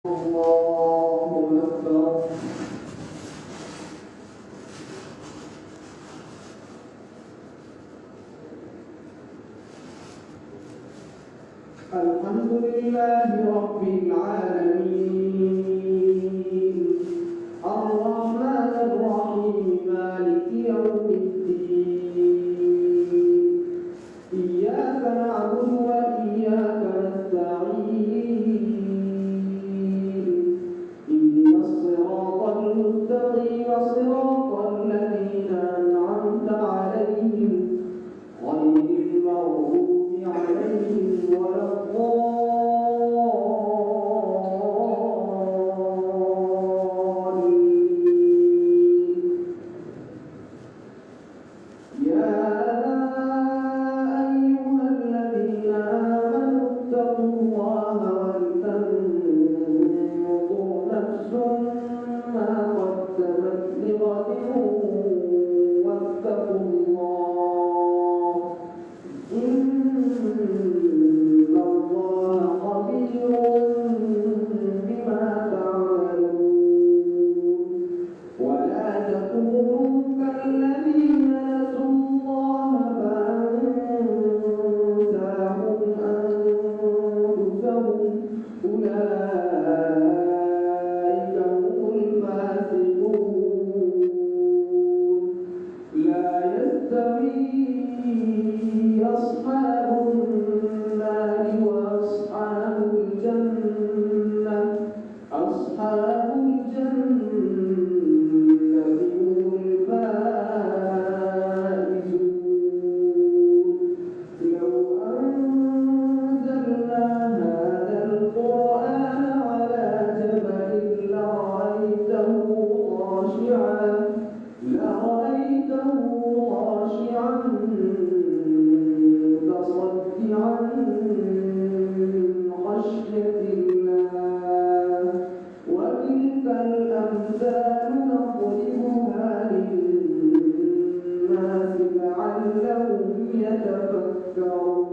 الله أكبر. الحمد لله رب العالمين الرحمن الرحيم مالك يوم الدين إياك نعبد وإياك نستعين اهدنا الصراط المستقيم صراط الذين أنعمت عليهم غير المغضوب عليهم ولا الضالين. يا أيها الذين آمنوا اتقوا الله ولتنظر نفس ما قدمت لغد واتقوا الله إن الله خبير بما تعملون. ولا تكونوا كالذين نسوا الله فأنساهم أنفسهم أولئك هم الفاسقون. لا يستوي أصحاب النار وأصحاب الجنة أصحاب الجنة هم الفائزون. لو أنزلنا هذا القرآن على جبل لرأيته خاشعا متصدعا من خشية الله. وتلك الأمثال نضربها للناس لعلهم يتفكرون.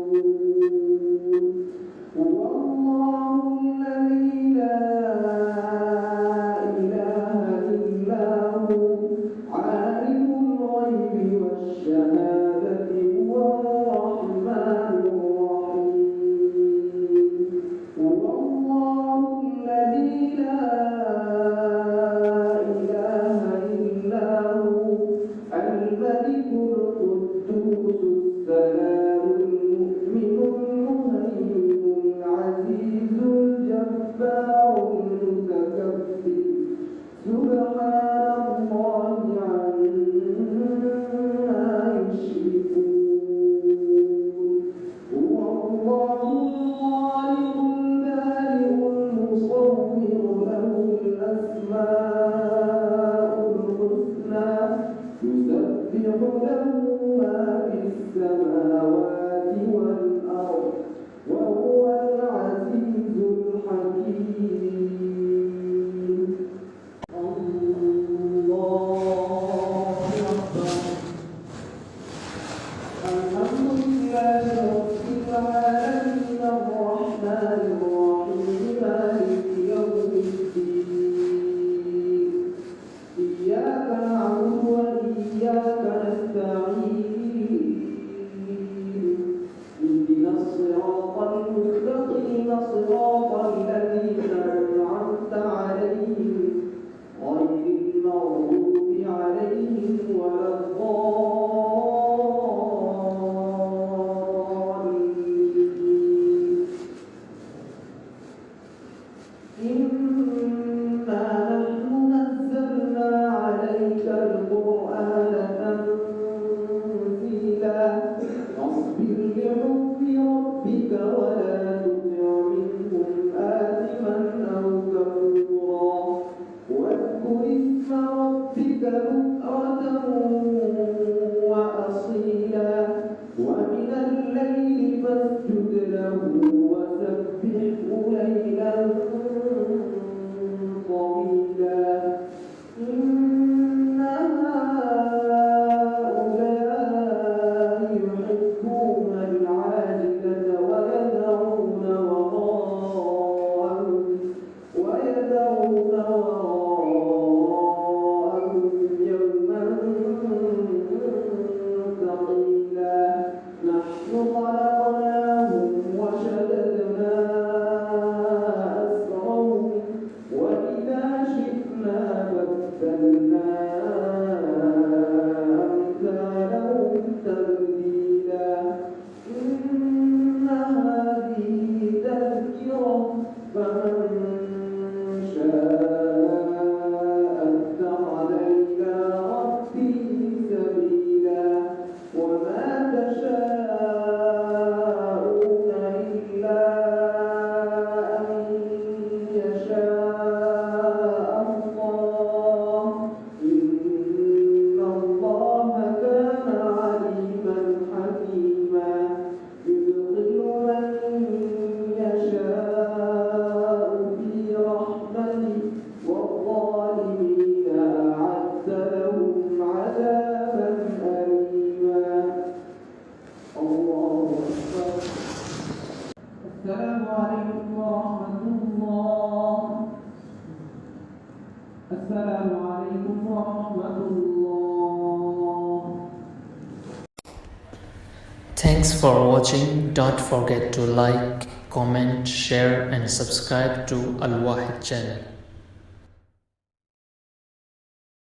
هو الله الذي لا إله إلا هو عالم الغيب والشهادة هو الرحمن الرحيم. هو الله الذي لا إله إلا هو الملك القدوس السلام المؤمن المهيمن العزيز الجبار المتكبر سبحان الله عما يشركون. هو الله الخالق البارئ المصور له الأسماء الحسنى يسبح له ما في السماوات والأرض وهو العزيز الحكيم. الله أكبر. الحمد لله رب العالمين الرحمن الرحيم مالك يوم الدين إياك نعبد وإياك نستعين اهدنا الصراط المستقيم صراط الذين أنعمت عليهم غير المغضوب عليهم ولا الضالين. إنا نحن نزلنا عليك القرآن تنزيلا فاصبر لحكم ربك ولا تطع منهم آثما أو كفورا واذكر اسم ربك بكرة وأصيلا ومن الليل فاسجد له وسبحه ليلا السلام عليكم ورحمة الله. Thanks for watching. Don't forget to like, comment, share and subscribe to Al Wahid channel.